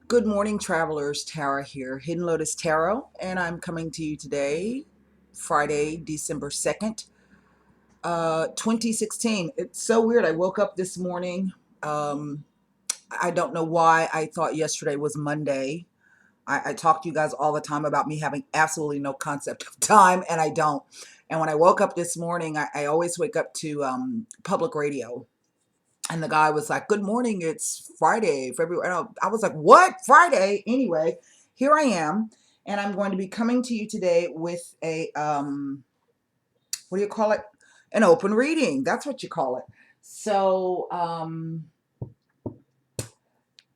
Good morning, travelers. Tara here, Hidden Lotus Tarot, and I'm coming to you today, Friday, December 2nd, 2016. It's so weird. I woke up this morning. Um, I don't know why I thought yesterday was Monday. I talk to you guys all the time about me having absolutely no concept of time, and I don't. And when I woke up this morning, I always wake up to public radio. And the guy was like, "Good morning, it's Friday, February." I was like, "What? Friday?" Anyway, here I am, and I'm going to be coming to you today with a what do you call it? An open reading. That's what you call it. So,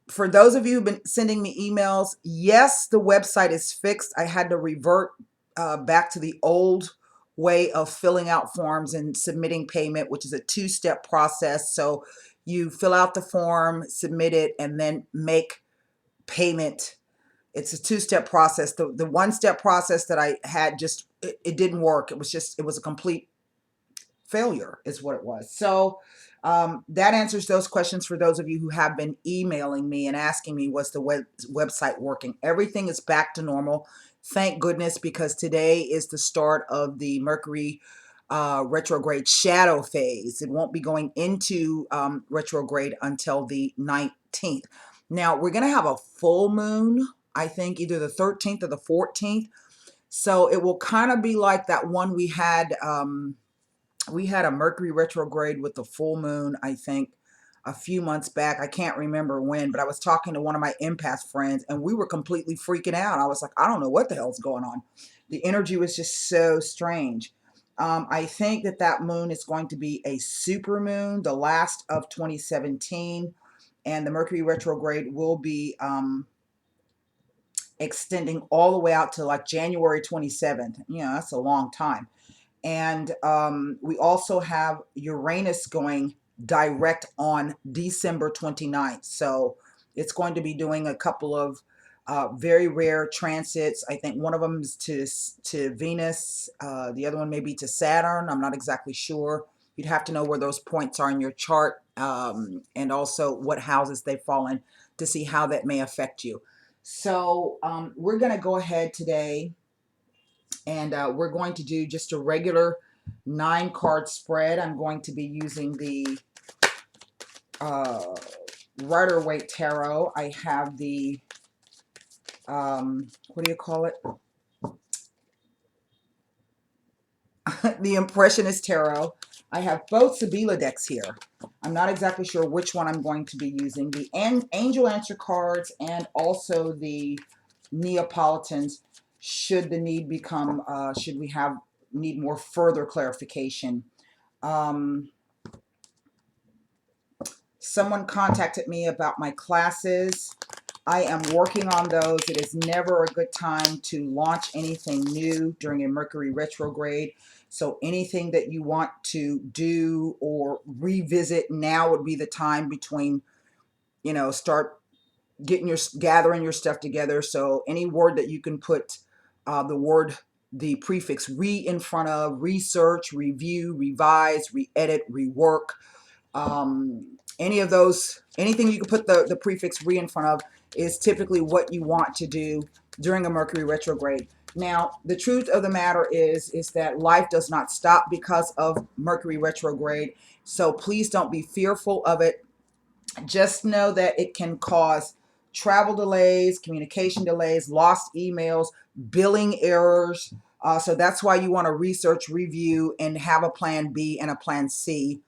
for those of you who've been sending me emails, yes, the website is fixed. I had to revert back to the old way of filling out forms and submitting payment, which is a two-step process. So you fill out the form, submit it, and then make payment. It's a two-step process. The one-step process that I had it didn't work. It was a complete failure is what it was. So that answers those questions for those of you who have been emailing me and asking me, was the website working? Everything is back to normal. Thank goodness, because today is the start of the Mercury retrograde shadow phase. It won't be going into retrograde until the 19th. Now, we're going to have a full moon, I think, either the 13th or the 14th. So it will kind of be like that one we had a Mercury retrograde with the full moon, I think, a few months back. I can't remember when, but I was talking to one of my empath friends and we were completely freaking out. I was like, I don't know what the hell's going on. The energy was just so strange. I think that moon is going to be a super moon, the last of 2017, and the Mercury retrograde will be extending all the way out to like January 27th. That's a long time. And we also have Uranus going direct on December 29th. So it's going to be doing a couple of very rare transits. I think one of them is to Venus. The other one may be to Saturn. I'm not exactly sure. You'd have to know where those points are in your chart, and also what houses they fall in to see how that may affect you. So we're going to go ahead today, and we're going to do just a regular 9-card spread. I'm going to be using the uh, Rider-Waite Tarot. I have the, what do you call it? The Impressionist Tarot. I have both Sibila decks here. I'm not exactly sure which one I'm going to be using. The Angel Answer cards and also the Neapolitans, should the need become, should we need more further clarification. Um, Someone contacted me about my classes. I am working on those. It is never a good time to launch anything new during a Mercury retrograde. So anything that you want to do or revisit, now would be the time between, start gathering your stuff together. So any word that you can put the prefix re in front of: research, review, revise, re-edit, rework. Any of those, anything you can put the prefix re in front of is typically what you want to do during a Mercury retrograde. Now, the truth of the matter is that life does not stop because of Mercury retrograde. So please don't be fearful of it. Just know that it can cause travel delays, communication delays, lost emails, billing errors. So that's why you want to research, review, and have a plan B and a plan C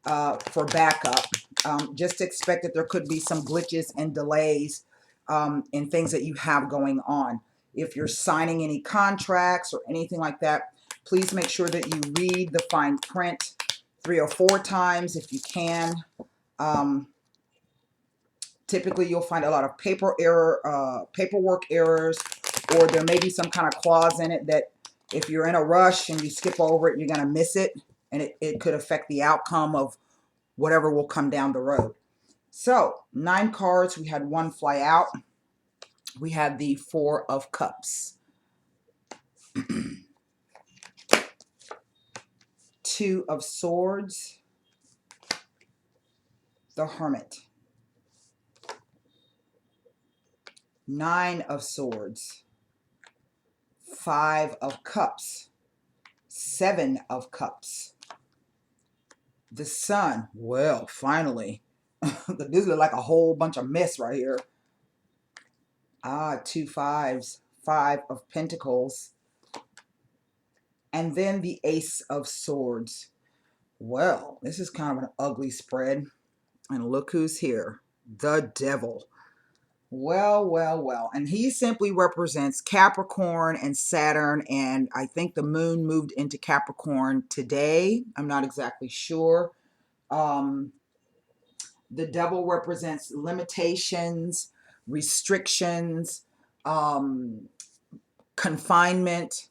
for backup. Just expect that there could be some glitches and delays in things that you have going on. If you're signing any contracts or anything like that, please make sure that you read the fine print 3 or 4 times if you can. Typically, you'll find a lot of paperwork errors, or there may be some kind of clause in it that if you're in a rush and you skip over it, you're going to miss it, and it could affect the outcome of whatever will come down the road. So 9 cards. We had 1 fly out. We had the 4 of Cups, 2 of Swords, the Hermit, Nine of Swords, Five of Cups, Seven of Cups, the Sun. Well, finally. This looks like a whole bunch of mess right here. Two fives, Five of Pentacles, and then the Ace of Swords. Well, this is kind of an ugly spread. And look who's here. The Devil. Well, well, well. And he simply represents Capricorn and Saturn. And I think the moon moved into Capricorn today. I'm not exactly sure. The Devil represents limitations, restrictions, confinement,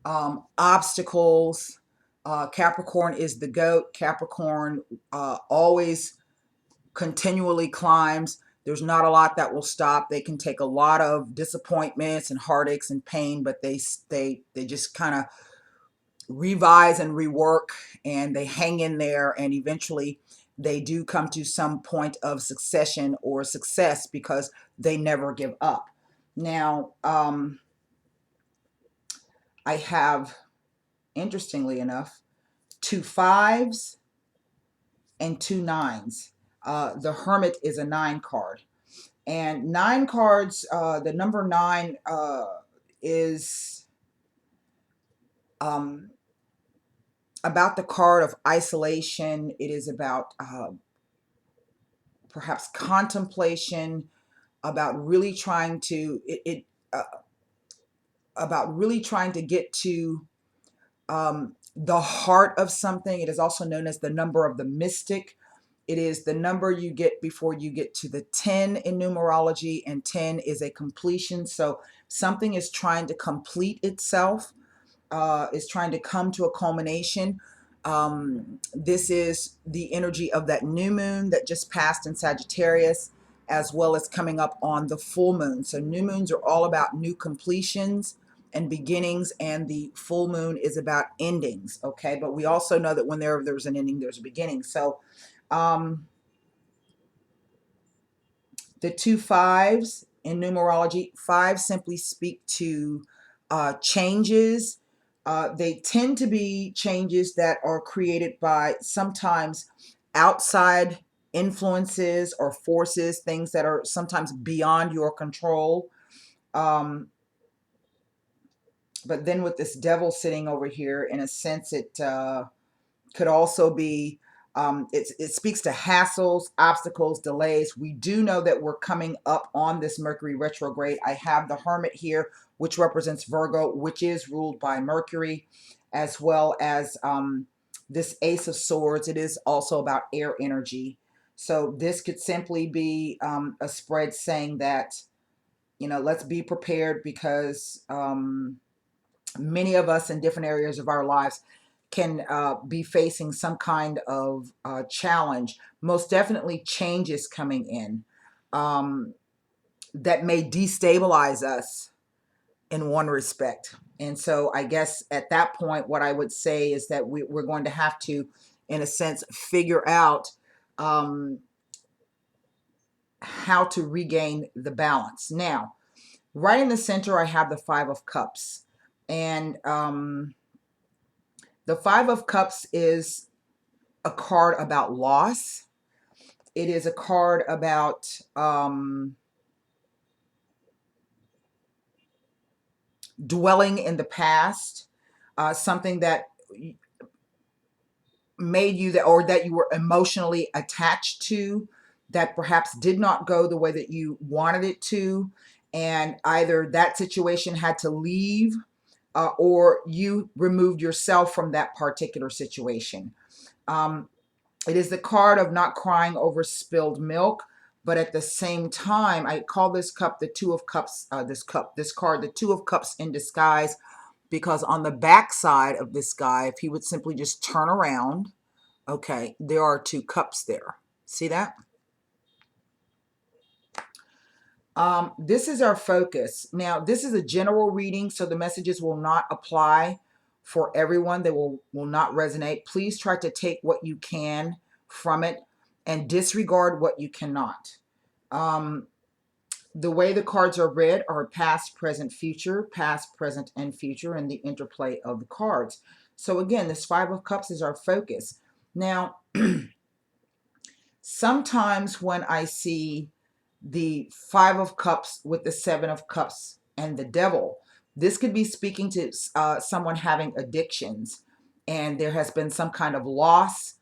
obstacles. Capricorn is the goat. Capricorn always continually climbs. There's not a lot that will stop. They can take a lot of disappointments and heartaches and pain, but they just kind of revise and rework, and they hang in there, and eventually they do come to some point of succession or success because they never give up. Now, I have, interestingly enough, two fives and two nines. The Hermit is a 9 card. And 9 cards, the number 9 is about the card of isolation. It is about perhaps contemplation, about really trying to about really trying to get to the heart of something. It is also known as the number of the mystic. It is the number you get before you get to the 10 in numerology, and 10 is a completion. So something is trying to complete itself, is trying to come to a culmination. This is the energy of that new moon that just passed in Sagittarius, as well as coming up on the full moon. So new moons are all about new completions and beginnings, and the full moon is about endings. Okay, but we also know that when there's an ending, there's a beginning. So the two fives in numerology, 5 simply speak to changes. They tend to be changes that are created by sometimes outside influences or forces, things that are sometimes beyond your control. But then with this Devil sitting over here, in a sense, it could also be, it speaks to hassles, obstacles, delays. We do know that we're coming up on this Mercury retrograde. I have the Hermit here, which represents Virgo, which is ruled by Mercury, as well as this Ace of Swords. It is also about air energy. So this could simply be a spread saying that, let's be prepared, because many of us in different areas of our lives can be facing some kind of challenge. Most definitely changes coming in that may destabilize us in one respect. And so I guess at that point, what I would say is that we're going to have to, in a sense, figure out how to regain the balance. Now, right in the center, I have the Five of Cups. And the Five of Cups is a card about loss. It is a card about dwelling in the past, something that made you that, or that you were emotionally attached to, that perhaps did not go the way that you wanted it to, and either that situation had to leave or you removed yourself from that particular situation. It is the card of not crying over spilled milk, but at the same time, I call this cup the Two of Cups, this card, the Two of Cups in disguise, because on the back side of this guy, if he would simply just turn around, okay, there are 2 cups there. See that? This is our focus. Now, this is a general reading, so the messages will not apply for everyone. They will not resonate. Please try to take what you can from it and disregard what you cannot. The way the cards are read are past, present, and future, and the interplay of the cards. So again, this Five of Cups is our focus. Now, sometimes when I see the Five of Cups with the Seven of Cups and the Devil, this could be speaking to someone having addictions, and there has been some kind of loss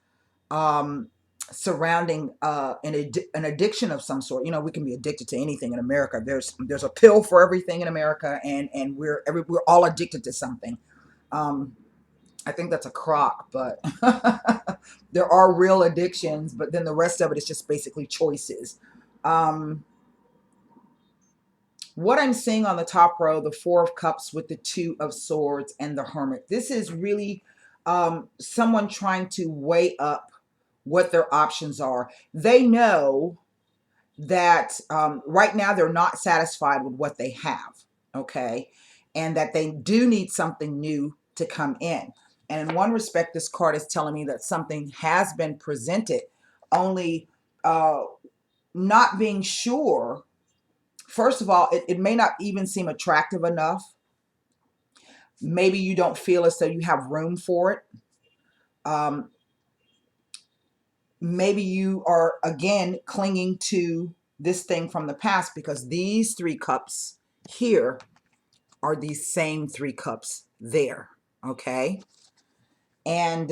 um, surrounding an addiction of some sort. You know, we can be addicted to anything in America. There's a pill for everything in America, and we're all addicted to something. Um, I think that's a crock, but there are real addictions, but then the rest of it is just basically choices. Um, what I'm seeing on the top row, the Four of Cups with the Two of Swords and the Hermit, this is really someone trying to weigh up what their options are. They know that right now they're not satisfied with what they have, okay? And that they do need something new to come in. And in one respect, this card is telling me that something has been presented, only not being sure. First of all, it may not even seem attractive enough. Maybe you don't feel as though you have room for it. Maybe you are, again, clinging to this thing from the past, because these three cups here are these same three cups there, okay? And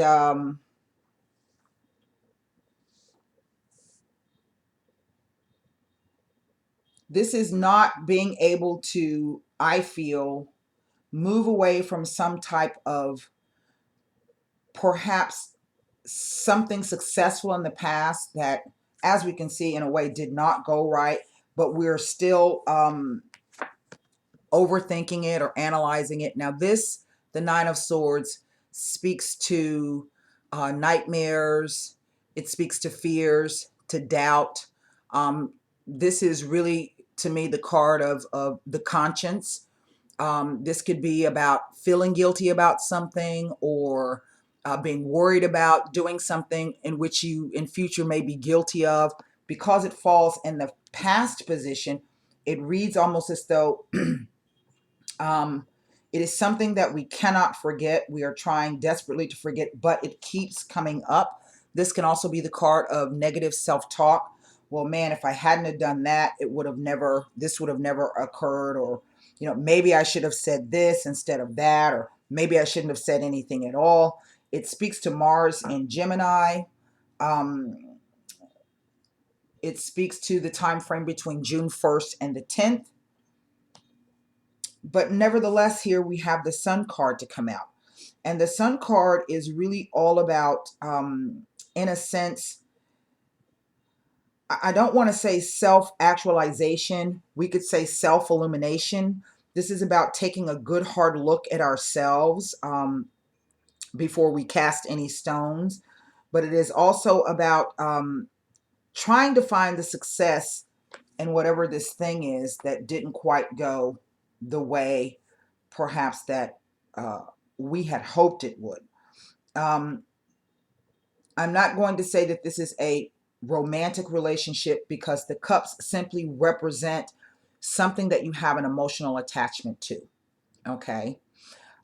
this is not being able to, I feel, move away from some type of perhaps something successful in the past that, as we can see, in a way did not go right, but we're still overthinking it or analyzing it. Now this, the Nine of Swords, speaks to nightmares. It speaks to fears, to doubt. This is really, to me, the card of the conscience. This could be about feeling guilty about something, or being worried about doing something in which you in future may be guilty of. Because it falls in the past position, it reads almost as though um, it is something that we cannot forget. We are trying desperately to forget, but it keeps coming up. This can also be the card of negative self-talk. Well, man, if I hadn't have done that, this would have never occurred. Or, you know, maybe I should have said this instead of that, or maybe I shouldn't have said anything at all. It speaks to Mars in Gemini. Um, it speaks to the time frame between June 1st and the 10th. But nevertheless, here we have the Sun card to come out. And the Sun card is really all about, in a sense, I don't want to say self-actualization. We could say self-illumination. This is about taking a good hard look at ourselves before we cast any stones. But it is also about trying to find the success in whatever this thing is that didn't quite go the way perhaps that we had hoped it would. Um, I'm not going to say that this is a romantic relationship, because the cups simply represent something that you have an emotional attachment to, okay?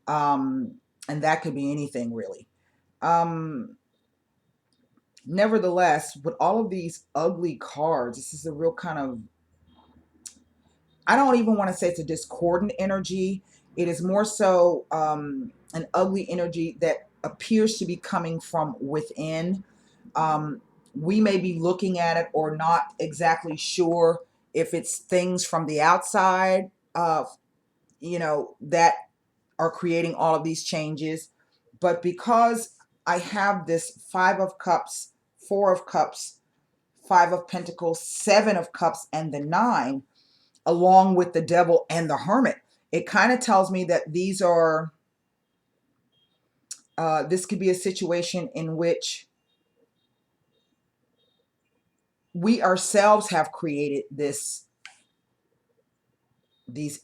Um, and that could be anything, really. Um, Nevertheless, with all of these ugly cards, this is a real kind of, I don't even want to say it's a discordant energy. It is more so an ugly energy that appears to be coming from within. We may be looking at it or not exactly sure if it's things from the outside, that are creating all of these changes. But because I have this Five of Cups, Four of Cups, Five of Pentacles, Seven of Cups, and the Nine, along with the Devil and the Hermit, it kind of tells me that these are, this could be a situation in which we ourselves have created these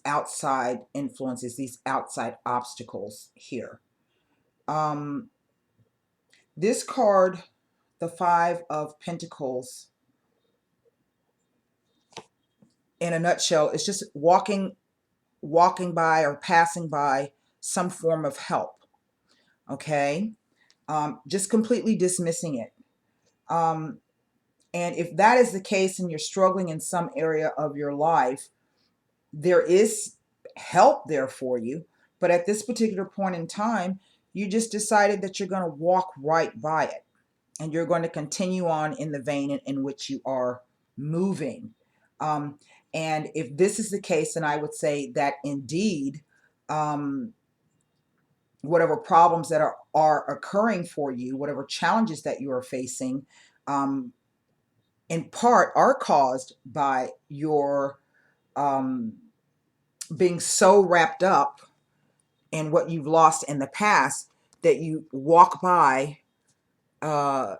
outside influences, these outside obstacles here. This card, the Five of Pentacles, in a nutshell, it's just walking by or passing by some form of help. Okay. Just completely dismissing it. Um, and if that is the case and you're struggling in some area of your life, there is help there for you. But at this particular point in time, you just decided that you're going to walk right by it and you're going to continue on in the vein in which you are moving. Um, and if this is the case, then I would say that indeed, um, whatever problems that are occurring for you, whatever challenges that you are facing, um, in part are caused by your um, being so wrapped up in what you've lost in the past that you walk by uh,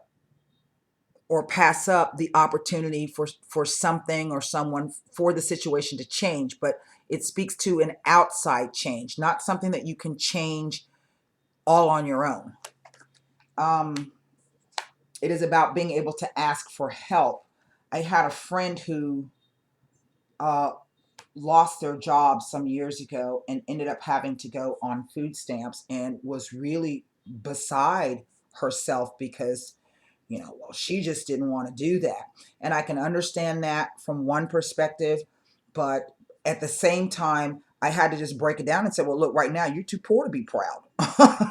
or pass up the opportunity for something or someone, for the situation to change. But it speaks to an outside change, not something that you can change all on your own. It is about being able to ask for help. I had a friend who uh, lost their job some years ago and ended up having to go on food stamps and was really beside herself because, well, she just didn't want to do that. And I can understand that from one perspective, but at the same time, I had to just break it down and say, well, look, right now you're too poor to be proud,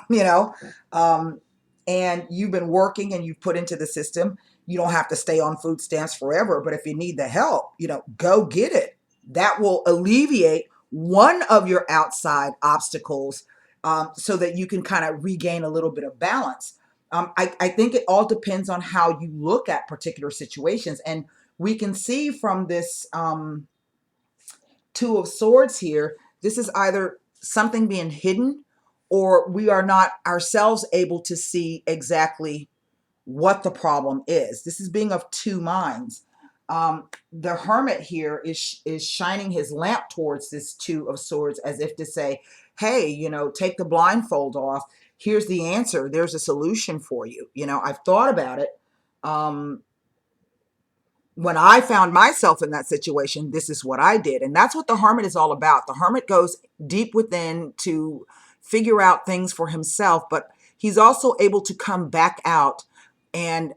you know, um, and you've been working and you've put into the system. You don't have to stay on food stamps forever, but if you need the help, go get it. That will alleviate one of your outside obstacles, so that you can kind of regain a little bit of balance. I think it all depends on how you look at particular situations. And we can see from this Two of Swords here, this is either something being hidden or we are not ourselves able to see exactly what the problem is. This is being of two minds. The Hermit here is shining his lamp towards this Two of Swords as if to say, hey, take the blindfold off. Here's the answer. There's a solution for you. I've thought about it. When I found myself in that situation, this is what I did. And that's what the Hermit is all about. The Hermit goes deep within to figure out things for himself, but he's also able to come back out and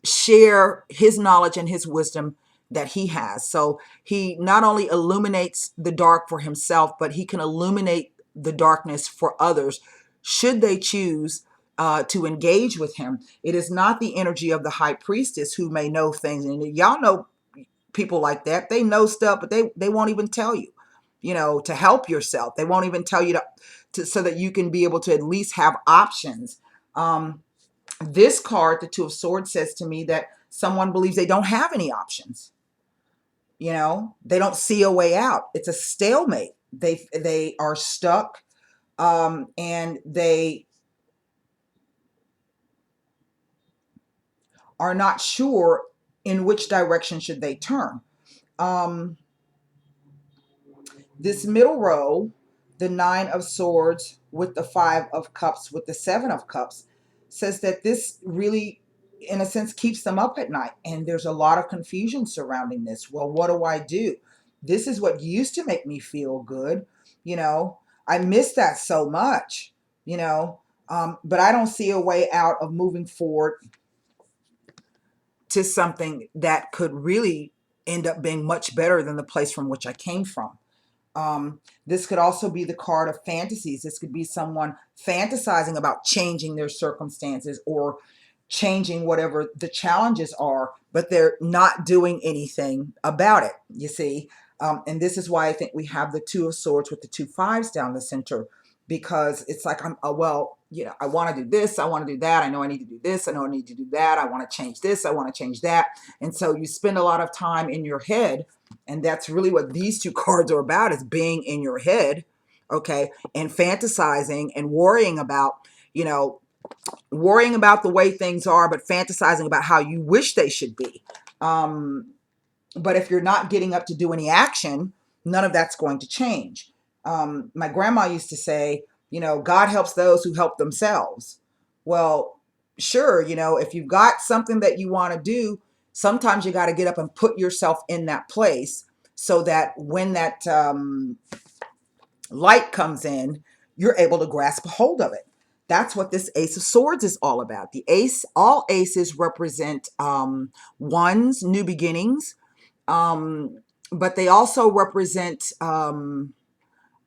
share his knowledge and his wisdom that he has. So he not only illuminates the dark for himself, but he can illuminate the darkness for others should they choose to engage with him. It is not the energy of the high priestess who may know things. And y'all know people like that. They know stuff, but they won't even tell you, to help yourself. They won't even tell you to so that you can be able to at least have options. This card, the Two of Swords, says to me that someone believes they don't have any options. They don't see a way out. It's a stalemate. They are stuck, and they are not sure in which direction should they turn. This middle row, the Nine of Swords with the Five of Cups with the Seven of Cups, says that this really, in a sense, keeps them up at night. And there's a lot of confusion surrounding this. Well, what do I do? This is what used to make me feel good. I miss that so much, but I don't see a way out of moving forward to something that could really end up being much better than the place from which I came from. This could also be the card of fantasies. This could be someone fantasizing about changing their circumstances or changing whatever the challenges are, but they're not doing anything about it, you see. And this is why I think we have the Two of Swords with the two fives down the center, because it's like, I want to do this, I want to do that, I know I need to do this, I know I need to do that, I want to change this, I want to change that. And so you spend a lot of time in your head, and that's really what these two cards are about, is being in your head, okay, and fantasizing and worrying about, the way things are, but fantasizing about how you wish they should be. But if you're not getting up to do any action, none of that's going to change. My grandma used to say, God helps those who help themselves. Well, sure, if you've got something that you want to do, Sometimes you got to get up and put yourself in that place so that when that light comes in, you're able to grasp a hold of it. That's what this Ace of Swords is all about. The ace, all aces represent ones, new beginnings, but they also represent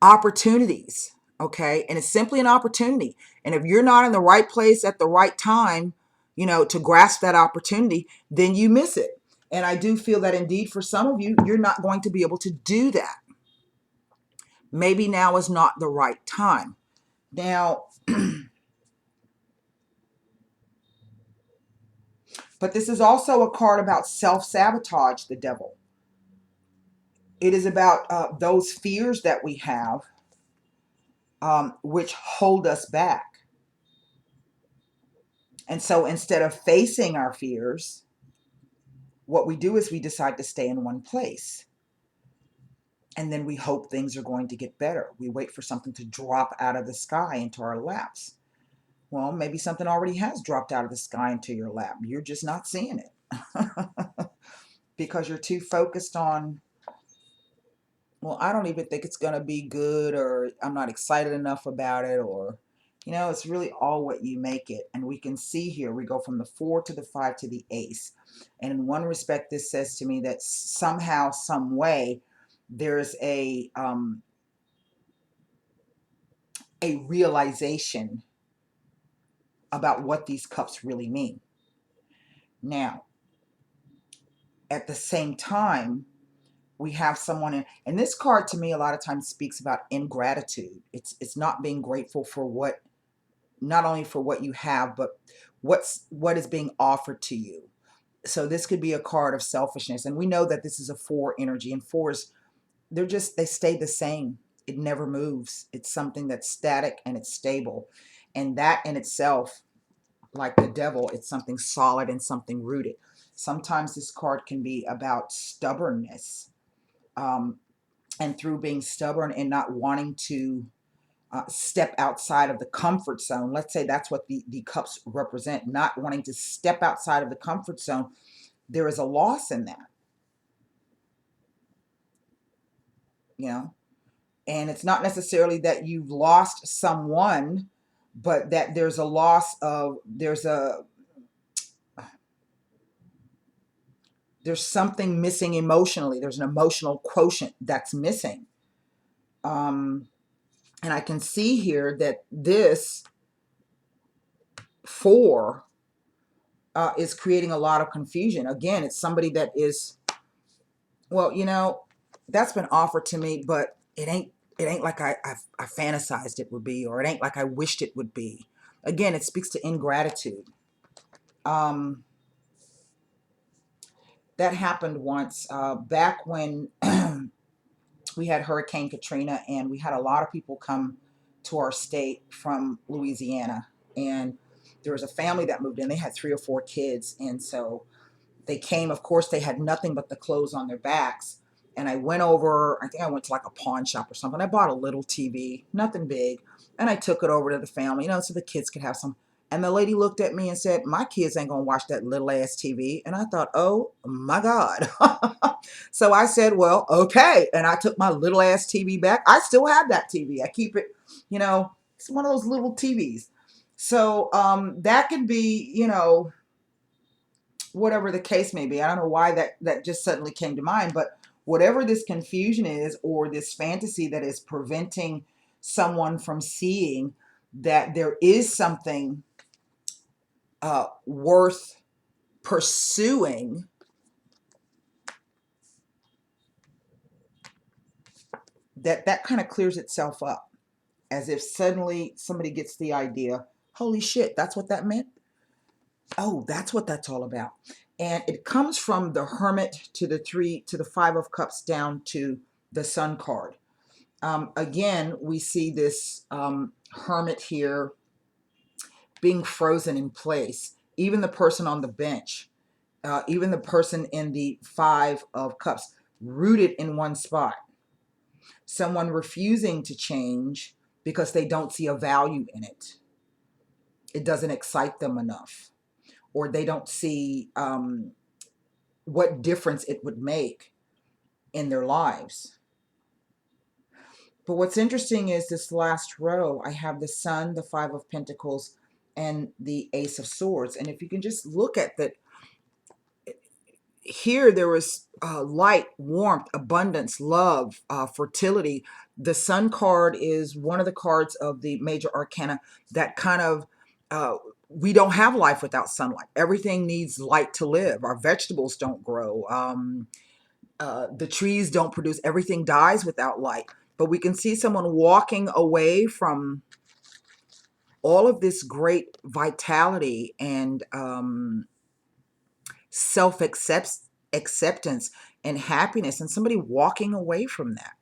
opportunities. Okay, and it's simply an opportunity. And if you're not in the right place at the right time, you know, to grasp that opportunity, then you miss it. And I do feel that indeed for some of you, you're not going to be able to do that. Maybe now is not the right time. Now, but this is also a card about self-sabotage, the devil. It is about those fears that we have, which hold us back. And so instead of facing our fears, what we do is we decide to stay in one place. And then we hope things are going to get better. We wait for something to drop out of the sky into our laps. Well, maybe something already has dropped out of the sky into your lap. You're just not seeing it because you're too focused on, well, I don't even think it's going to be good, or I'm not excited enough about it, or, you know, it's really all what you make it. And we can see here, we go from the 4 to the 5 to the ace. And in one respect, this says to me that somehow, some way, there's a realization about what these cups really mean. Now, at the same time, we have someone in, and this card to me a lot of times speaks about ingratitude. It's not being grateful for what, not only for what you have, but what is being offered to you. So this could be a card of selfishness, and we know that this is a 4 energy, and 4s, they stay the same. It never moves. It's something that's static and it's stable, and that in itself, like the devil, it's something solid and something rooted. Sometimes this card can be about stubbornness, and through being stubborn and not wanting to step outside of the comfort zone. Let's say that's what the cups represent, not wanting to step outside of the comfort zone. There is a loss in that, you know, and it's not necessarily that you've lost someone, but that there's a loss of, there's something missing emotionally. There's an emotional quotient that's missing. And I can see here that this 4 is creating a lot of confusion. Again, it's somebody that is, well, you know, that's been offered to me, but it ain't like I fantasized it would be, or it ain't like I wished it would be. Again, it speaks to ingratitude. That happened once back when we had Hurricane Katrina, and we had a lot of people come to our state from Louisiana, and there was a family that moved in. They had 3 or 4 kids, and so they came. Of course, they had nothing but the clothes on their backs. And I went over, I think I went to like a pawn shop or something. I bought a little TV, nothing big, and I took it over to the family, you know, so the kids could have some. And the lady looked at me and said, my kids ain't gonna watch that little ass TV. And I thought, oh my God. So I said, well, okay. And I took my little ass TV back. I still have that TV. I keep it, you know, it's one of those little TVs. So that could be, you know, whatever the case may be. I don't know why that just suddenly came to mind, but whatever this confusion is, or this fantasy that is preventing someone from seeing that there is something worth pursuing, that kind of clears itself up, as if suddenly somebody gets the idea, holy shit, that's what that meant. Oh, that's what that's all about. And it comes from the Hermit to the 3 to the 5 of Cups down to the Sun card. Again, we see this Hermit here being frozen in place. Even the person on the bench, even the person in the 5 of Cups, rooted in one spot. Someone refusing to change because they don't see a value in it. It doesn't excite them enough, or they don't see what difference it would make in their lives. But what's interesting is this last row, I have the Sun, the Five of Pentacles, and the Ace of Swords. And if you can just look at that, here there was light, warmth, abundance, love, fertility. The Sun card is one of the cards of the major arcana that kind of, we don't have life without sunlight. Everything needs light to live. Our vegetables don't grow. The trees don't produce. Everything dies without light. But we can see someone walking away from all of this great vitality and self-acceptance and happiness, and somebody walking away from that.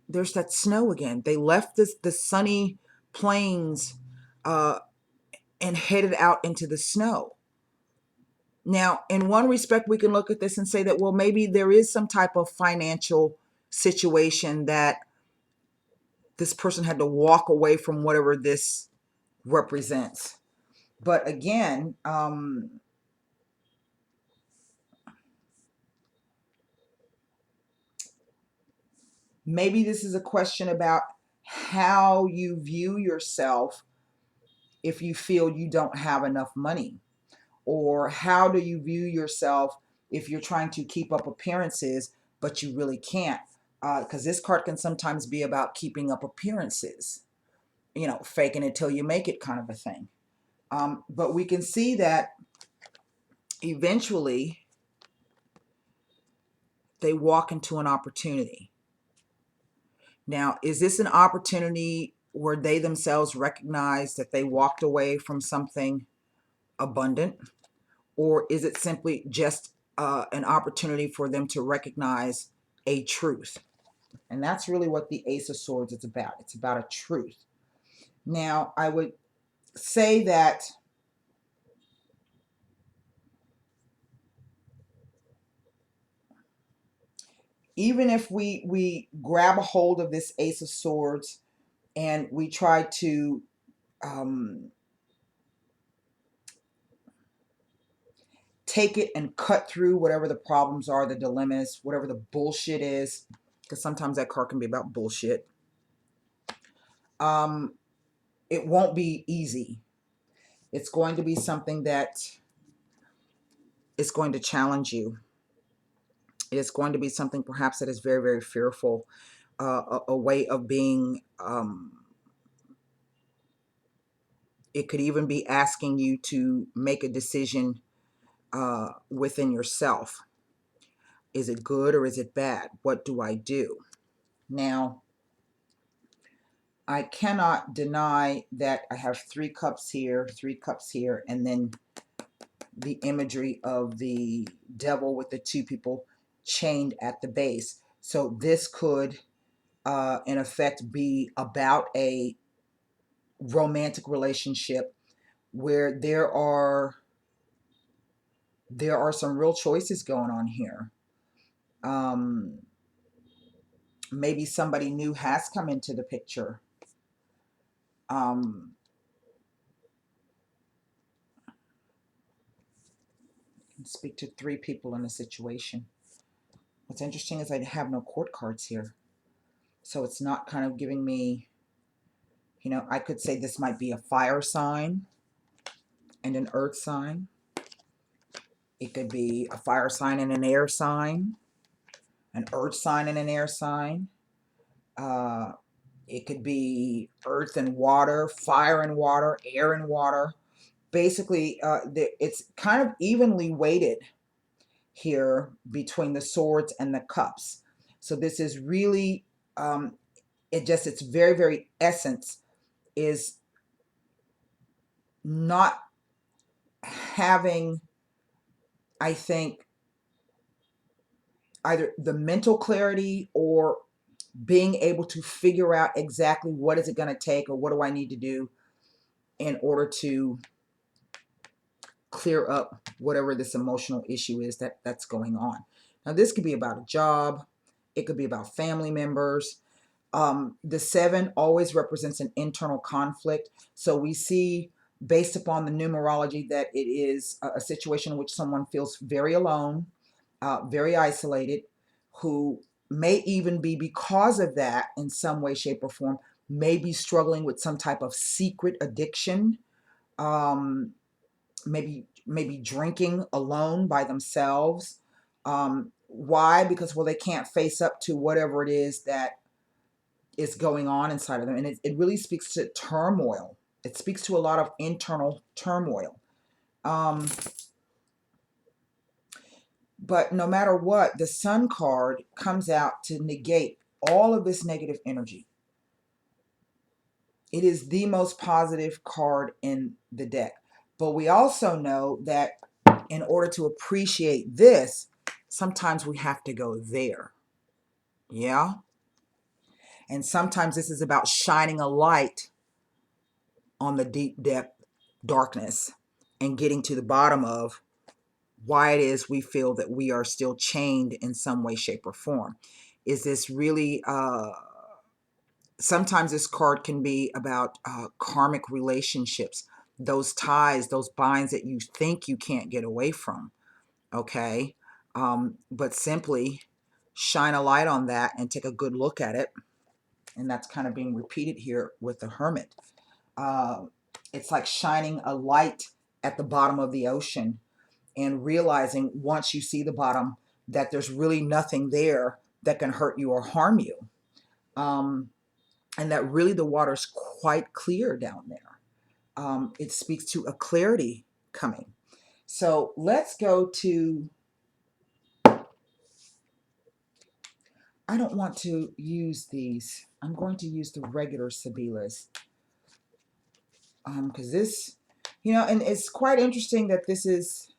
There's that snow again. They left the sunny plains and headed out into the snow. Now, in one respect, we can look at this and say that, well, maybe there is some type of financial situation that this person had to walk away from whatever this represents. But again, maybe this is a question about how you view yourself if you feel you don't have enough money, or how do you view yourself if you're trying to keep up appearances but you really can't, because this card can sometimes be about keeping up appearances, you know, faking it till you make it kind of a thing. But we can see that eventually they walk into an opportunity. Now, is this an opportunity where they themselves recognize that they walked away from something abundant? Or is it simply just an opportunity for them to recognize a truth? And that's really what the Ace of Swords is about. It's about a truth. Now, I would say that even if we grab a hold of this Ace of Swords and we try to take it and cut through whatever the problems are, the dilemmas, whatever the bullshit is, because sometimes that card can be about bullshit, it won't be easy. It's going to be something that is going to challenge you. It's going to be something perhaps that is very, very fearful, a way of being. It could even be asking you to make a decision within yourself. Is it good or is it bad? What do I do? Now, I cannot deny that I have 3 cups here, 3 cups here, and then the imagery of the devil with the 2 people chained at the base. So this could, in effect, be about a romantic relationship where there are some real choices going on here. Maybe somebody new has come into the picture. Speak to 3 people in a situation. What's interesting is I have no court cards here. So it's not kind of giving me, you know, I could say this might be a fire sign and an earth sign. It could be a fire sign and an air sign, an earth sign and an air sign. It could be earth and water, fire and water, air and water. Basically, it's kind of evenly weighted here between the swords and the cups. So this is really, its very, very essence is not having, I think, either the mental clarity or being able to figure out exactly what is it going to take or what do I need to do in order to clear up whatever this emotional issue is that's going on. Now, this could be about a job. It could be about family members. The 7 always represents an internal conflict. So we see based upon the numerology, that it is a situation in which someone feels very alone, very isolated, who may even be, because of that, in some way, shape, or form, may be struggling with some type of secret addiction, um, maybe drinking alone by themselves. Why? Because, well, they can't face up to whatever it is that is going on inside of them. And it really speaks to turmoil. It speaks to a lot of internal turmoil. But no matter what, the Sun card comes out to negate all of this negative energy. It is the most positive card in the deck. But we also know that in order to appreciate this, sometimes we have to go there. Yeah? And sometimes this is about shining a light on the deep depth darkness and getting to the bottom of why it is we feel that we are still chained in some way, shape, or form. Is this really, sometimes this card can be about karmic relationships, those ties, those binds that you think you can't get away from, okay? But simply shine a light on that and take a good look at it. And that's kind of being repeated here with the Hermit. It's like shining a light at the bottom of the ocean and realizing once you see the bottom that there's really nothing there that can hurt you or harm you. And that really the water's quite clear down there. It speaks to a clarity coming. So let's go to, I don't want to use these. I'm going to use the regular Sabilas. Because this, and it's quite interesting that this is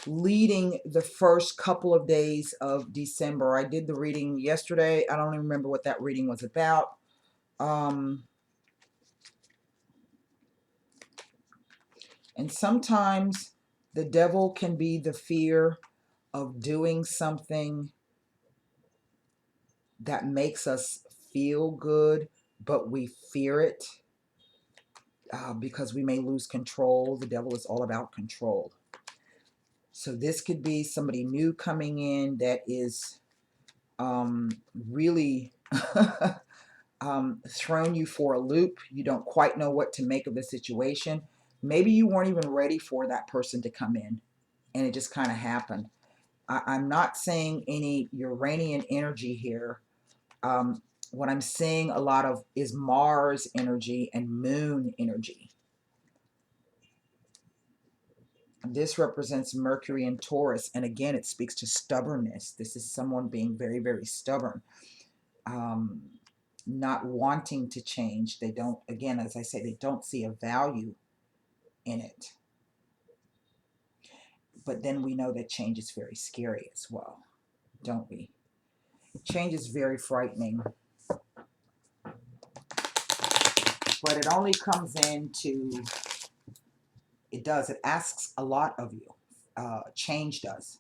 leading the first couple of days of December. I did the reading yesterday. I don't even remember what that reading was about. And sometimes the devil can be the fear of doing something that makes us feel good, but we fear it because we may lose control. The devil is all about control. So this could be somebody new coming in that is really thrown you for a loop. You don't quite know what to make of the situation. Maybe you weren't even ready for that person to come in, and it just kind of happened. I'm not saying any Uranian energy here. What I'm seeing a lot of is Mars energy and Moon energy. This represents Mercury and Taurus, and again, it speaks to stubbornness. This is someone being very, very stubborn, not wanting to change. They don't, again, as I say, they don't see a value in it. But then we know that change is very scary as well, don't we? Change is very frightening. But it only comes into, it asks a lot of you. Change does.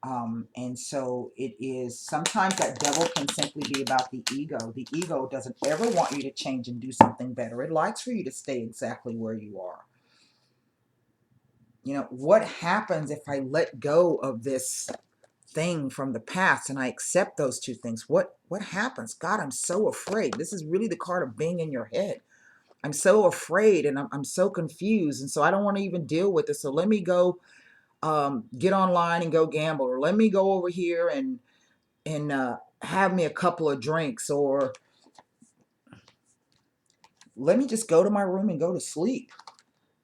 And so it is, sometimes that devil can simply be about the ego. The ego doesn't ever want you to change and do something better. It likes for you to stay exactly where you are. What happens if I let go of this thing from the past and I accept those two things? What happens? God, I'm so afraid. This is really the card of being in your head. I'm so afraid and I'm so confused, and so I don't want to even deal with it. So let me go get online and go gamble, or let me go over here and have me a couple of drinks, or let me just go to my room and go to sleep.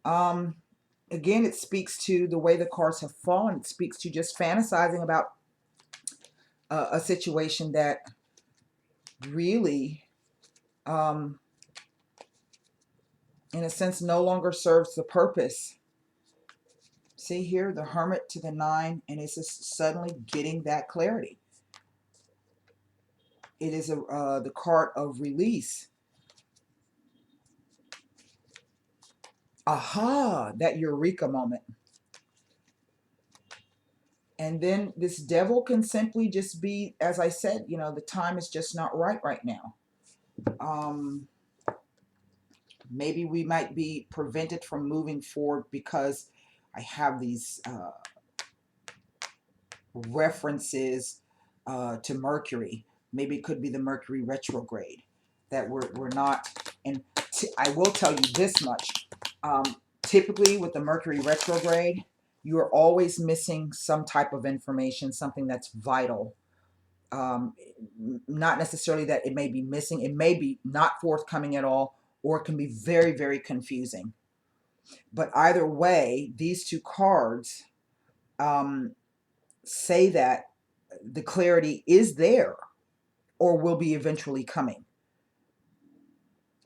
Again, it speaks to the way the cards have fallen. It speaks to just fantasizing about a situation that really, in a sense, no longer serves the purpose. See here, the Hermit to the 9, and it's just suddenly getting that clarity. It is the card of release. Aha, that eureka moment. And then this devil can simply just be, as I said, the time is just not right now. Maybe we might be prevented from moving forward because I have these references to Mercury. Maybe it could be the Mercury retrograde that we're not. And I will tell you this much. Typically with the Mercury retrograde, you are always missing some type of information, something that's vital. Not necessarily that it may be missing. It may be not forthcoming at all, or it can be very, very confusing. But either way, these two cards say that the clarity is there or will be eventually coming.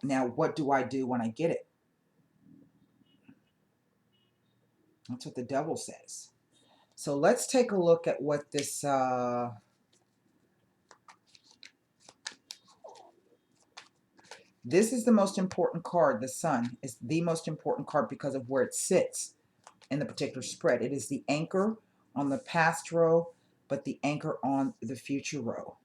Now, what do I do when I get it? That's what the devil says. So let's take a look at what this this is the most important card. The Sun is the most important card because of where it sits in the particular spread. It is the anchor on the past row, but the anchor on the future row.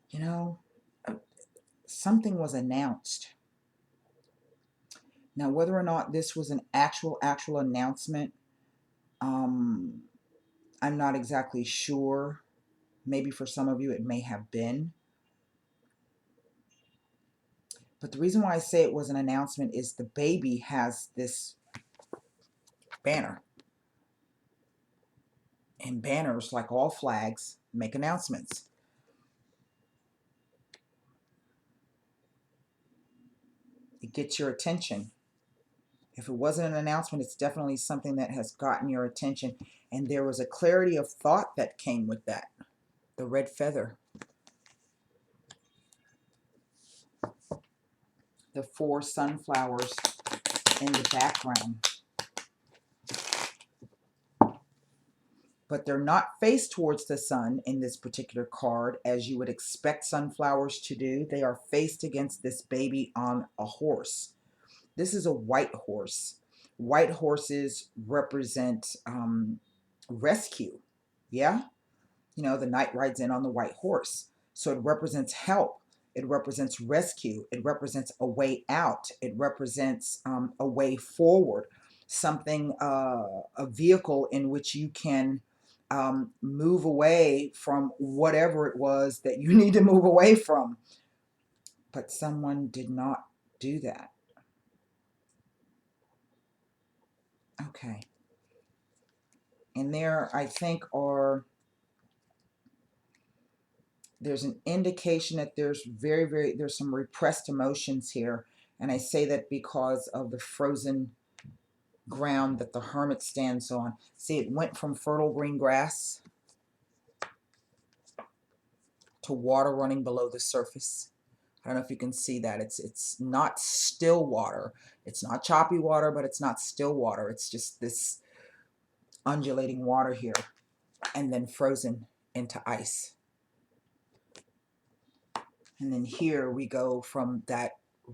You know, something was announced. Now, whether or not this was an actual announcement, I'm not exactly sure. Maybe for some of you it may have been. But the reason why I say it was an announcement is the baby has this banner. And banners, like all flags, make announcements. It gets your attention. If it wasn't an announcement, it's definitely something that has gotten your attention. And there was a clarity of thought that came with that. The red feather. The 4 sunflowers in the background. But they're not faced towards the sun in this particular card, as you would expect sunflowers to do. They are faced against this baby on a horse. This is a white horse. White horses represent rescue. Yeah? You know, the knight rides in on the white horse. So it represents help. It represents rescue. It represents a way out. It represents a way forward. Something, a vehicle in which you can move away from whatever it was that you need to move away from. But someone did not do that. Okay. And there, I think, there's an indication that there's there's some repressed emotions here. And I say that because of the frozen ground that the hermit stands on. See, it went from fertile green grass to water running below the surface. I don't know if you can see that. It's not still water. It's not choppy water, but it's not still water. It's just this undulating water here, and then frozen into ice. And then here we go from that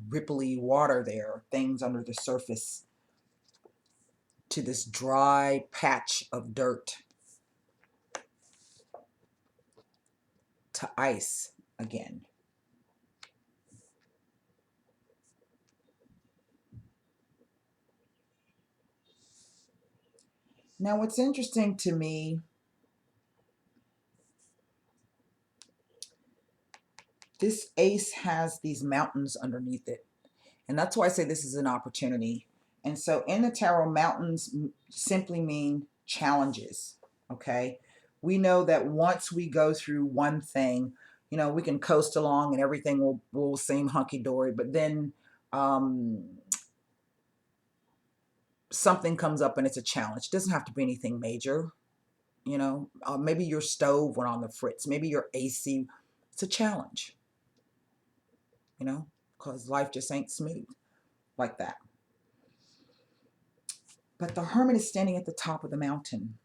ripply water there, things under the surface, to this dry patch of dirt, to ice again. Now, what's interesting to me, this ace has these mountains underneath it. And that's why I say this is an opportunity. And so in the tarot, mountains simply mean challenges, okay? We know that once we go through one thing, you know, we can coast along and everything will seem hunky-dory, but then something comes up and it's a challenge. It doesn't have to be anything major, you know. Maybe your stove went on the fritz. Maybe your AC. It's a challenge, you know, because life just ain't smooth like that. But the hermit is standing at the top of the mountain.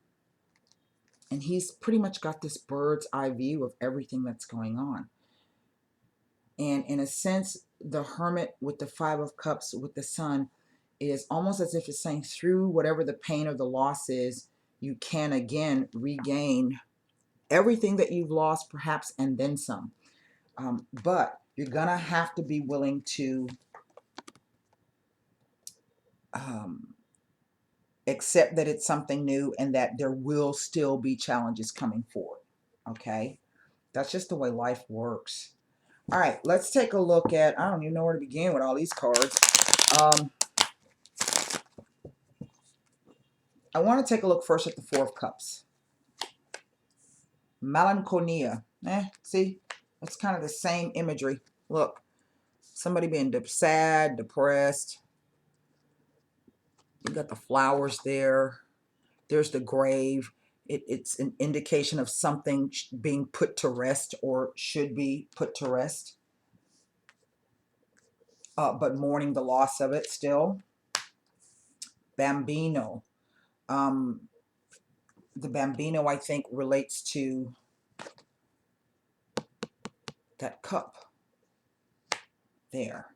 And he's pretty much got this bird's eye view of everything that's going on. And in a sense, the hermit with the 5 of cups with the sun is almost as if it's saying through whatever the pain or the loss is, you can again regain everything that you've lost, perhaps, and then some. But you're gonna have to be willing to accept that it's something new and that there will still be challenges coming forward. Okay, that's just the way life works. All right, let's take a look at, I don't even know where to begin with all these cards. I want to take a look first at the Four of Cups. Melancholia. See, it's kind of the same imagery. Look, somebody being sad, depressed. You got the flowers there. There's the grave. It's an indication of something being put to rest or should be put to rest. But mourning the loss of it still. Bambino. The bambino, I think, relates to that cup there.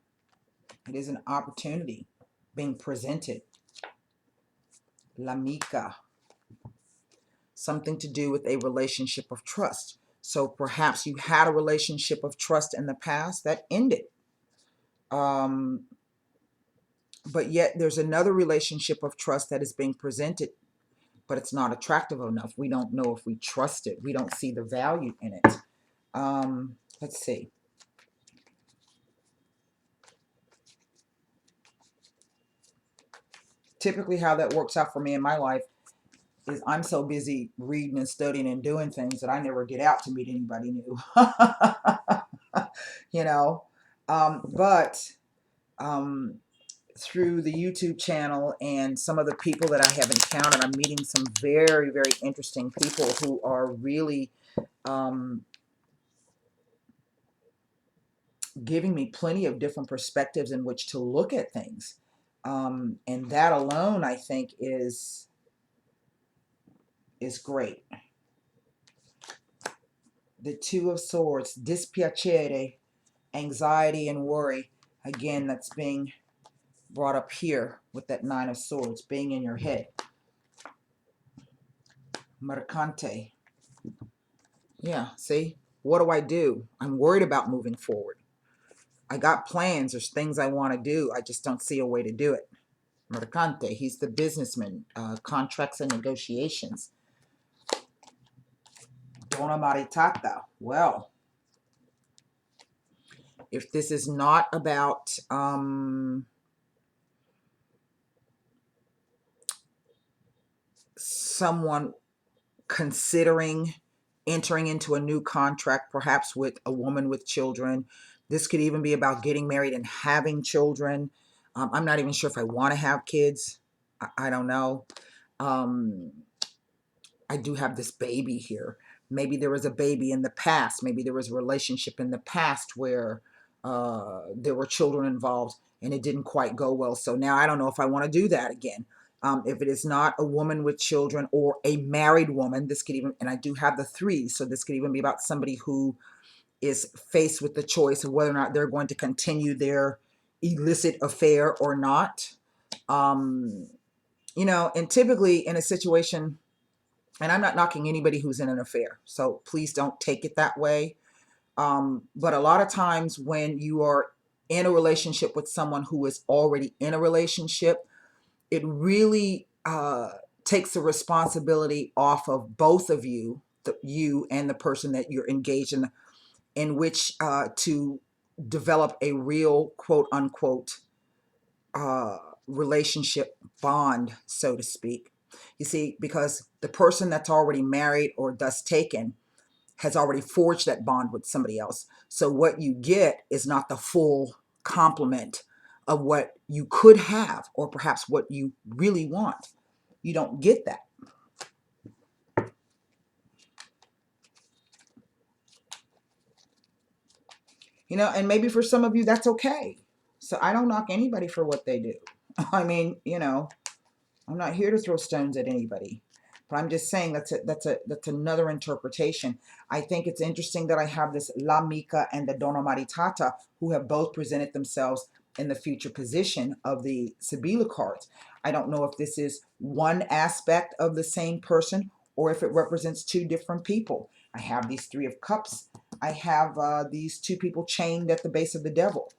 It is an opportunity being presented. L'amica. Something to do with a relationship of trust. So perhaps you had a relationship of trust in the past that ended. But yet there's another relationship of trust that is being presented, but it's not attractive enough. We don't know if we trust it. We don't see the value in it. Let's see. Typically how that works out for me in my life is I'm so busy reading and studying and doing things that I never get out to meet anybody new. You know, through the YouTube channel and some of the people that I have encountered, I'm meeting some very, very interesting people who are really giving me plenty of different perspectives in which to look at things. And that alone, I think, is great. The Two of Swords, dispiacere, anxiety and worry. Again, that's being brought up here with that Nine of Swords, being in your head. Mercante. Yeah, see? What do I do? I'm worried about moving forward. I got plans. There's things I want to do. I just don't see a way to do it. Mercante. He's the businessman. Contracts and negotiations. Donna Maritata. Well, if this is not about someone considering entering into a new contract, perhaps with a woman with children, this could even be about getting married and having children. I'm not even sure if I want to have kids. I don't know. I do have this baby here. Maybe there was a baby in the past. Maybe there was a relationship in the past where there were children involved and it didn't quite go well. So now I don't know if I want to do that again. If it is not a woman with children or a married woman, this could even, and I do have the three, so this could even be about somebody who is faced with the choice of whether or not they're going to continue their illicit affair or not. You know, and typically in a situation, and I'm not knocking anybody who's in an affair, so please don't take it that way. But a lot of times when you are in a relationship with someone who is already in a relationship, it really takes the responsibility off of both of you, you and the person that you're engaged in which to develop a real quote unquote relationship bond, so to speak. You see, because the person that's already married or thus taken has already forged that bond with somebody else. So what you get is not the full complement of what you could have or perhaps what you really want. You don't get that. You know, and maybe for some of you that's okay. So I don't knock anybody for what they do. I mean, you know, I'm not here to throw stones at anybody. But I'm just saying that's another interpretation. I think it's interesting that I have this La Mica and the Donna Maritata who have both presented themselves in the future position of the Sibila cards. I don't know if this is one aspect of the same person or if it represents two different people. I have these Three of Cups. I have these two people chained at the base of the Devil.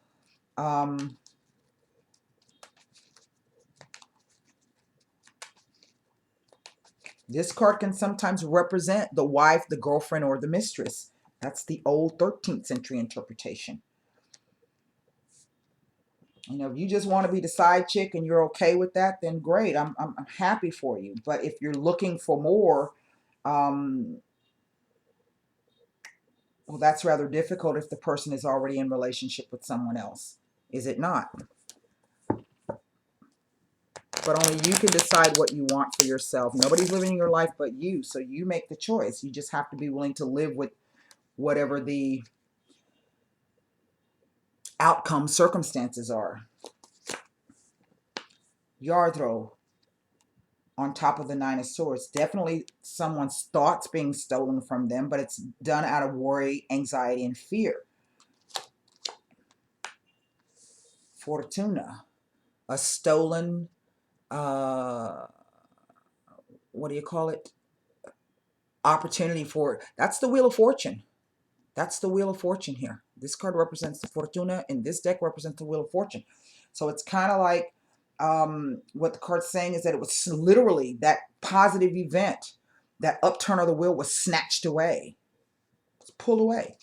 This card can sometimes represent the wife, the girlfriend, or the mistress. That's the old 13th century interpretation. You know, if you just want to be the side chick and you're okay with that, then great. I'm happy for you. But if you're looking for more, well, that's rather difficult if the person is already in relationship with someone else. Is it not? But only you can decide what you want for yourself. Nobody's living your life but you. So you make the choice. You just have to be willing to live with whatever the outcome circumstances are. Yardro on top of the Nine of Swords. Definitely someone's thoughts being stolen from them, but it's done out of worry, anxiety, and fear. Fortuna, a stolen, what do you call it? Opportunity for, that's the Wheel of Fortune. That's the Wheel of Fortune here. This card represents the Fortuna, and this deck represents the Wheel of Fortune. So it's kind of like what the card's saying is that it was literally that positive event, that upturn of the wheel was snatched away. It's pulled away.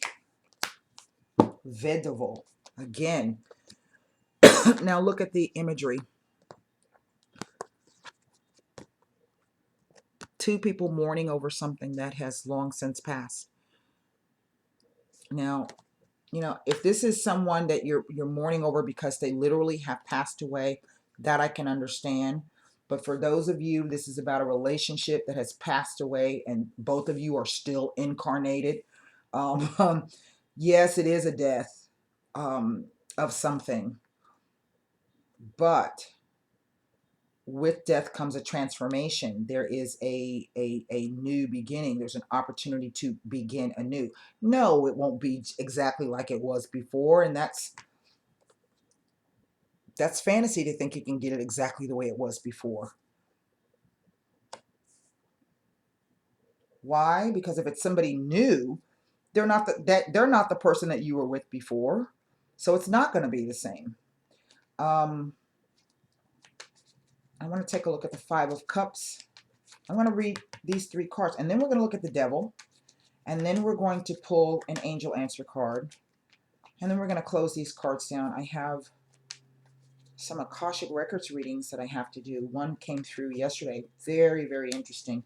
Vedevo. Again. Now look at the imagery. Two people mourning over something that has long since passed. Now, you know, if this is someone that you're mourning over because they literally have passed away, that I can understand. But for those of you, this is about a relationship that has passed away and both of you are still incarnated. Yes, it is a death of something. But with death comes a transformation. There is a new beginning. There's an opportunity to begin anew. No, it won't be exactly like it was before, and that's fantasy to think you can get it exactly the way it was before. Why? Because if it's somebody new, they're not they're not the person that you were with before, so it's not going to be the same. I want to take a look at the Five of Cups. I'm going to read these three cards, and then we're going to look at the Devil, and then we're going to pull an Angel Answer card, and then we're going to close these cards down. I have some Akashic Records readings that I have to do. One came through yesterday. Very, very interesting.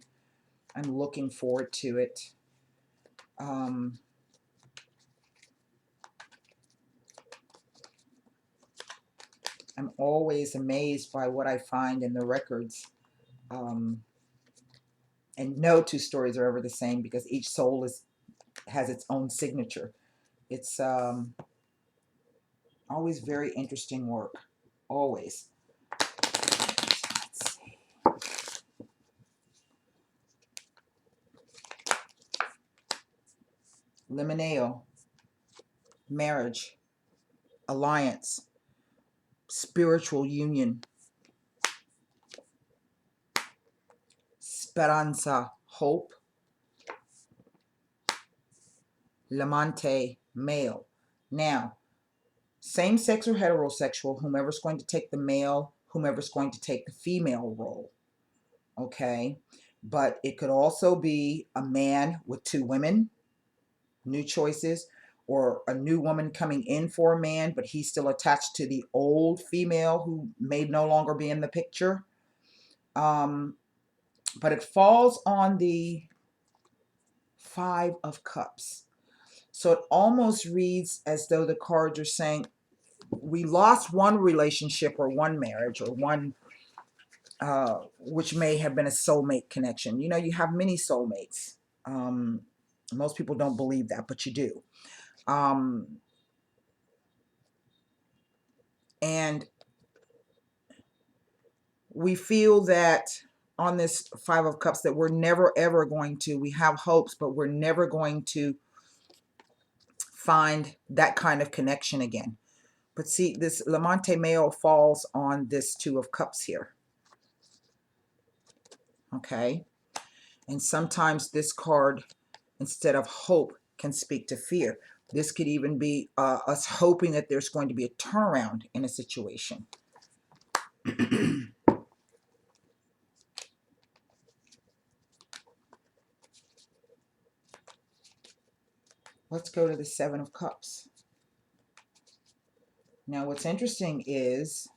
I'm looking forward to it. I'm always amazed by what I find in the records. And no two stories are ever the same because each soul has its own signature. It's always very interesting work. Always. Let's see. Limoneo. Marriage. Alliance. Spiritual union. Speranza. Hope. Lamante. Male. Now, same-sex or heterosexual, whomever's going to take the male, whomever's going to take the female role. Okay? But it could also be a man with two women, new choices, or a new woman coming in for a man, but he's still attached to the old female who may no longer be in the picture. But it falls on the Five of Cups. So it almost reads as though the cards are saying, we lost one relationship or one marriage or one, which may have been a soulmate connection. You know, you have many soulmates. Most people don't believe that, but you do. And we feel that on this Five of Cups that we're never ever going to, we have hopes, but we're never going to find that kind of connection again. But see, this Lamante Mayo falls on this Two of Cups here. Okay? And sometimes this card, instead of hope, can speak to fear. This could even be us hoping that there's going to be a turnaround in a situation. Let's go to the Seven of Cups. Now, what's interesting is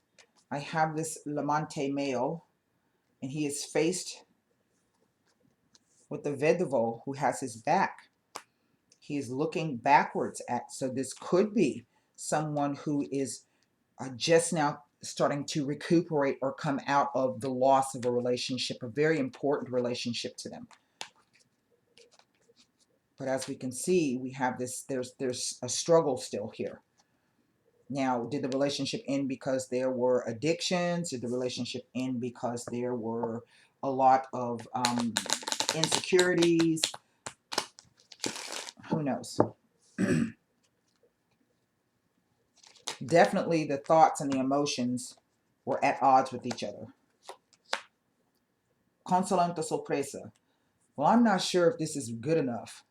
I have this Lamante male, and he is faced with the Vedovo who has his back. He is looking backwards at, so this could be someone who is just now starting to recuperate or come out of the loss of a relationship, a very important relationship to them. But as we can see, we have this, there's a struggle still here. Now, did the relationship end because there were addictions? Did the relationship end because there were a lot of insecurities? Who knows? Definitely the thoughts and the emotions were at odds with each other. Consolante sorpresa. Well, I'm not sure if this is good enough.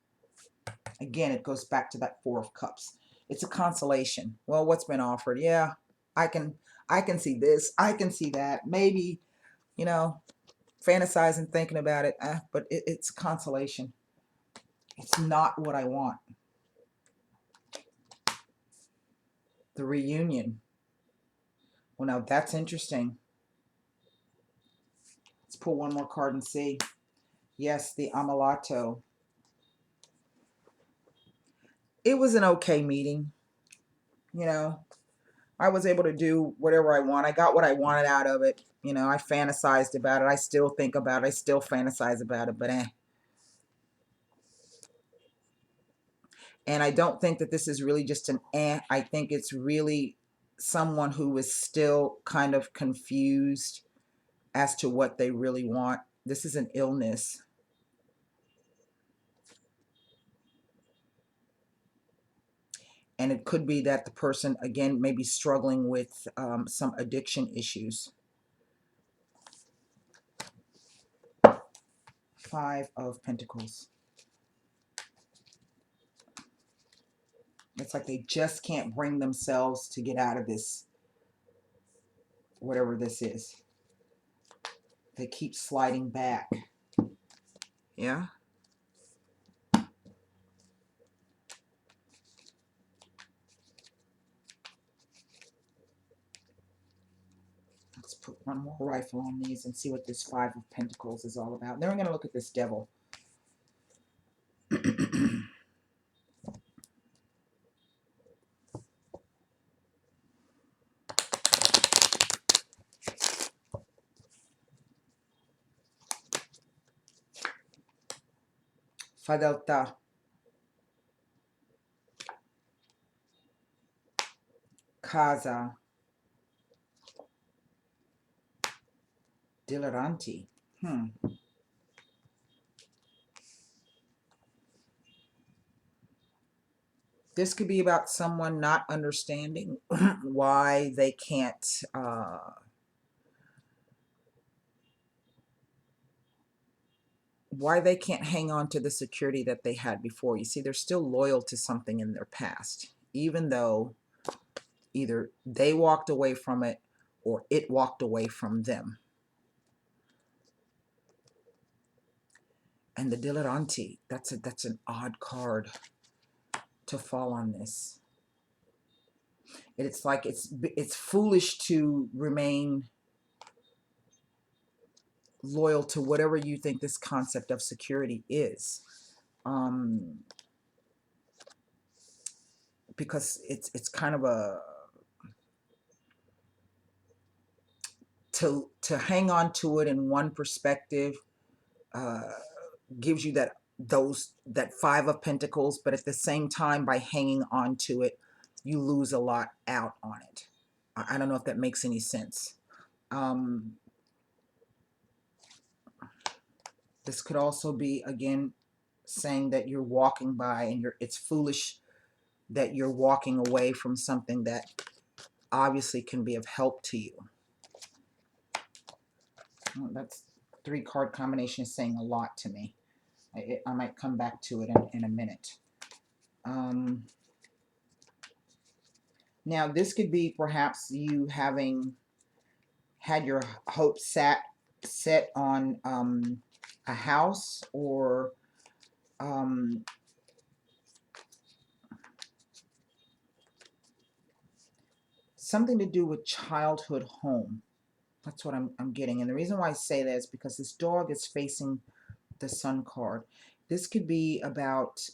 Again, it goes back to that Four of Cups. It's a consolation. Well, what's been offered? Yeah, I can see this. I can see that. Maybe, you know, fantasizing, thinking about it. But it's consolation. It's not what I want. The reunion. Well, now that's interesting. Let's pull one more card and see. Yes, the Amalato. It was an okay meeting. You know, I was able to do whatever I want. I got what I wanted out of it. You know, I fantasized about it. I still think about it. I still fantasize about it, but And I don't think that this is really just an I think it's really someone who is still kind of confused as to what they really want. This is an illness. And it could be that the person, again, may be struggling with some addiction issues. Five of Pentacles. It's like they just can't bring themselves to get out of this, whatever this is. They keep sliding back. Yeah. Let's put one more rifle on these and see what this Five of Pentacles is all about. Then we're going to look at this Devil. Fedeltà. Casa. Dileranti. This could be about someone not understanding why they can't hang on to the security that they had before. You see, they're still loyal to something in their past, even though either they walked away from it or it walked away from them. And the Dileranti, that's an odd card to fall on this. It's like it's foolish to remain loyal to whatever you think this concept of security is, because it's kind of a to hang on to it in one perspective gives you that Five of Pentacles, but at the same time, by hanging on to it, you lose a lot out on it. I don't know if that makes any sense. This could also be, again, saying that you're walking by and it's foolish that you're walking away from something that obviously can be of help to you. Well, that's 3-card combination is saying a lot to me. I might come back to it in a minute. Now, this could be perhaps you having had your hopes set on a house, or something to do with childhood home. That's what I'm getting. And the reason why I say that is because this dog is facing the Sun card. This could be about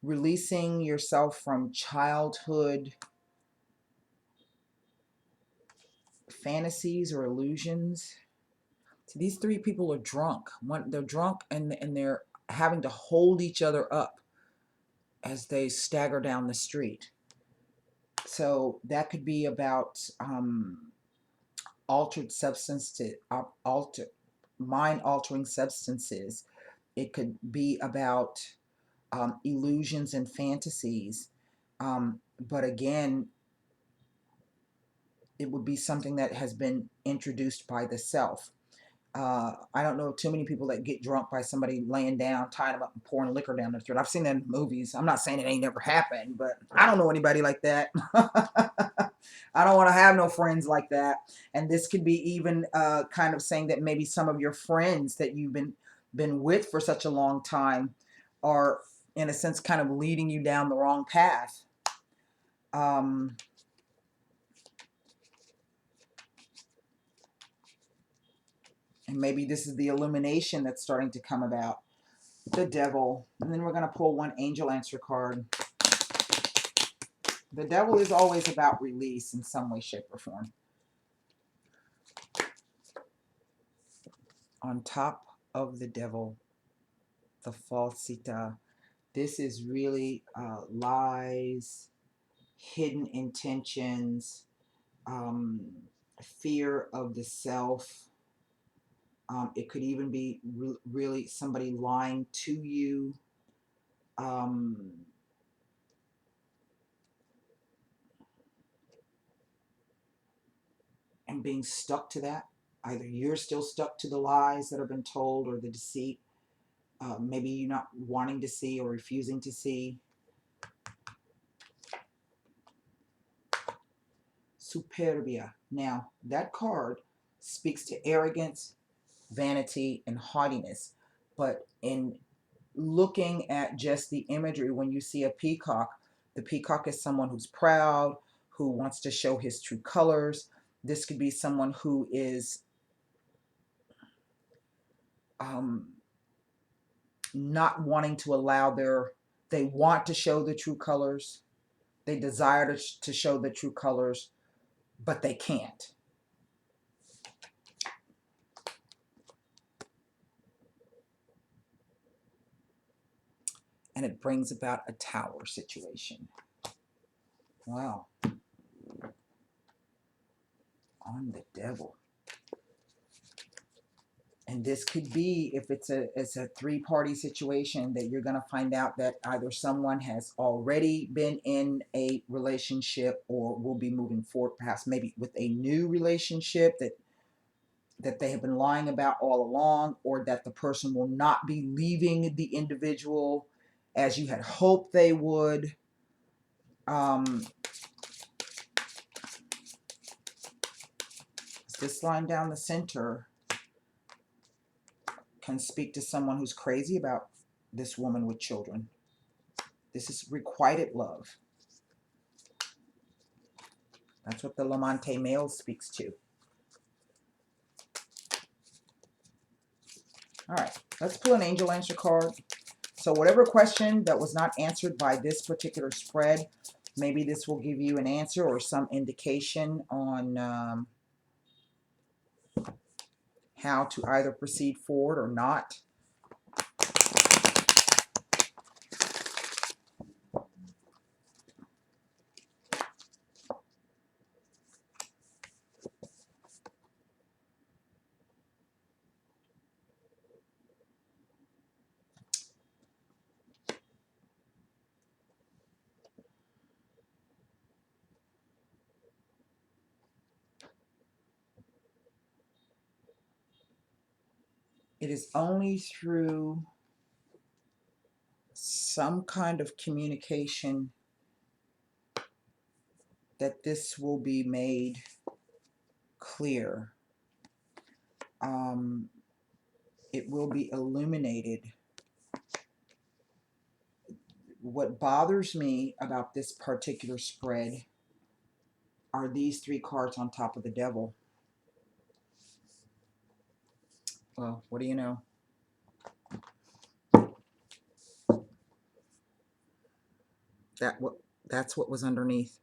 releasing yourself from childhood fantasies or illusions. So these 3 people are drunk. They're drunk and they're having to hold each other up as they stagger down the street. So that could be about altered substance to mind-altering substances. It could be about illusions and fantasies. But again, it would be something that has been introduced by the self. I don't know too many people that get drunk by somebody laying down, tying them up, and pouring liquor down their throat. I've seen that in movies. I'm not saying it ain't never happened, but I don't know anybody like that. I don't want to have no friends like that. And this could be even kind of saying that maybe some of your friends that you've been with for such a long time are, in a sense, kind of leading you down the wrong path. And maybe this is the illumination that's starting to come about. The Devil. And then we're going to pull 1 angel answer card. The Devil is always about release in some way, shape, or form. On top of the Devil, the falsita. This is really lies, hidden intentions, fear of the self. It could even be really somebody lying to you. And being stuck to that. Either you're still stuck to the lies that have been told or the deceit. Maybe you're not wanting to see or refusing to see. Superbia. Now, that card speaks to arrogance, vanity, and haughtiness. But in looking at just the imagery, when you see a peacock, the peacock is someone who's proud, who wants to show his true colors. This could be someone who is not wanting to allow they want to show the true colors. They desire to show the true colors, but they can't. And it brings about a tower situation. Wow. On the Devil. And this could be, if it's a 3-party situation, that you're going to find out that either someone has already been in a relationship or will be moving forward, perhaps maybe with a new relationship that they have been lying about all along, or that the person will not be leaving the individual as you had hoped they would. This line down the center can speak to someone who's crazy about this woman with children. This is requited love. That's what the Lamante male speaks to. All right, let's pull an angel answer card. So whatever question that was not answered by this particular spread, maybe this will give you an answer or some indication on how to either proceed forward or not. It is only through some kind of communication that this will be made clear. It will be illuminated. What bothers me about this particular spread are these three cards on top of the devil. Well, what do you know? That's what was underneath.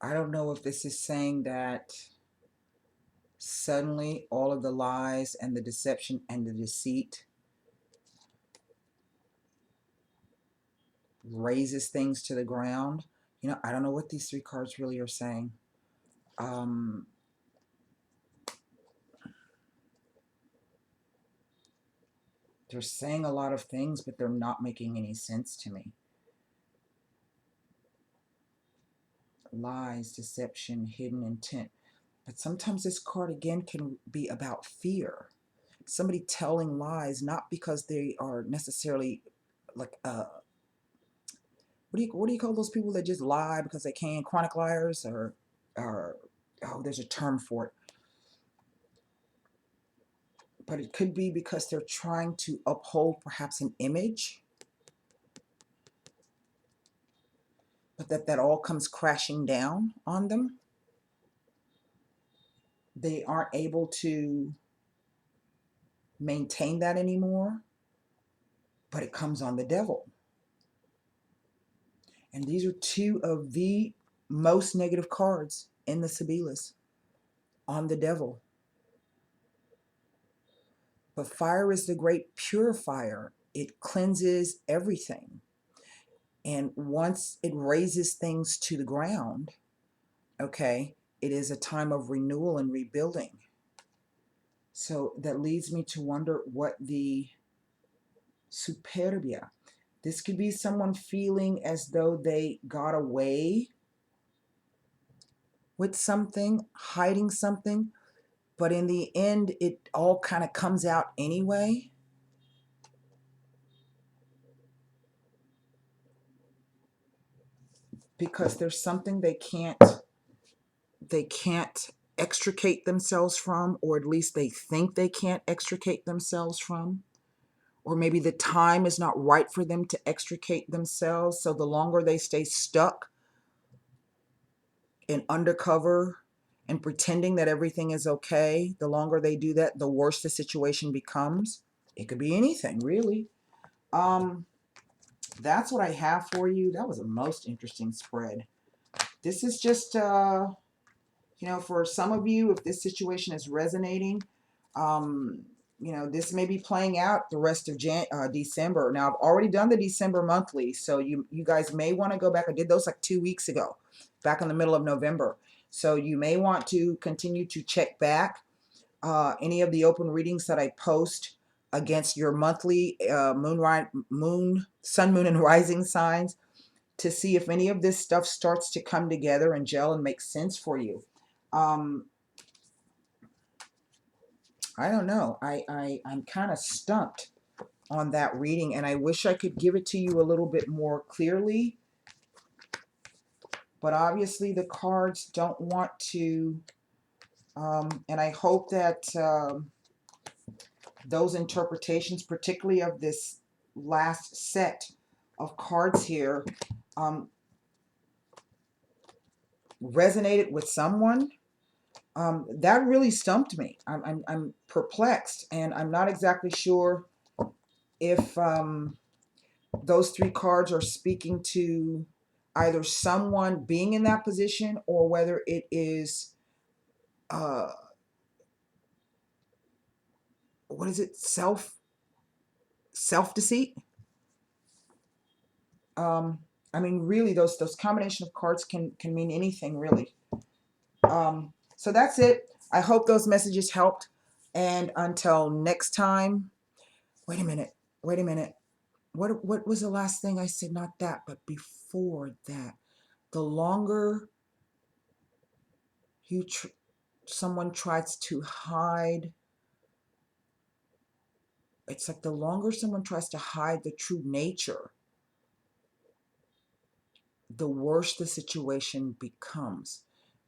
I don't know if this is saying that suddenly all of the lies and the deception and the deceit raises things to the ground. You know, I don't know what these three cards really are saying. They're saying a lot of things, but they're not making any sense to me. Lies, deception, hidden intent. But sometimes this card again can be about fear. Somebody telling lies, not because they are necessarily like what do you call those people that just lie because they can? Chronic liars, or oh, there's a term for it. But it could be because they're trying to uphold perhaps an image, but that all comes crashing down on them. They aren't able to maintain that anymore, but it comes on the devil. And these are two of the most negative cards in the Sibilas, on the devil. But fire is the great purifier. It cleanses everything. And once it raises things to the ground, okay, it is a time of renewal and rebuilding. So that leads me to wonder what the superbia. This could be someone feeling as though they got away with something, hiding something, but in the end, it all kind of comes out anyway. Because there's something they can't extricate themselves from, or at least they think they can't extricate themselves from. Or maybe the time is not right for them to extricate themselves. So the longer they stay stuck and undercover and pretending that everything is okay, the longer they do that, the worse the situation becomes. It could be anything, really. That's what I have for you. That was a most interesting spread. This is just, you know, for some of you, if this situation is resonating, you know, this may be playing out the rest of December. Now, I've already done the December monthly, so you guys may want to go back. I did those like 2 weeks ago, back in the middle of November. So you may want to continue to check back any of the open readings that I post against your monthly sun, moon, and rising signs, to see if any of this stuff starts to come together and gel and make sense for you. I don't know. I'm kind of stumped on that reading, and I wish I could give it to you a little bit more clearly. But obviously the cards don't want to, and I hope that those interpretations, particularly of this last set of cards here, resonated with someone. That really stumped me. I'm perplexed, and I'm not exactly sure if those three cards are speaking to either someone being in that position, or whether it is what is it, self deceit. I mean, really, those combination of cards can mean anything, really. So that's it. I hope those messages helped. And until next time, wait a minute, wait a minute. What was the last thing I said? Not that, but before that. The longer you someone tries to hide, it's like the longer someone tries to hide the true nature, the worse the situation becomes.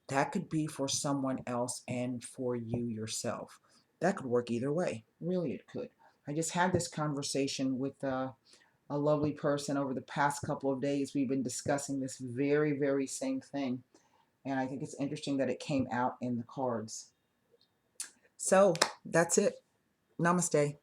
That could be for someone else and for you yourself. That could work either way. Really, it could. I just had this conversation with a lovely person over the past couple of days. We've been discussing this very, very same thing. And I think it's interesting that it came out in the cards. So that's it. Namaste.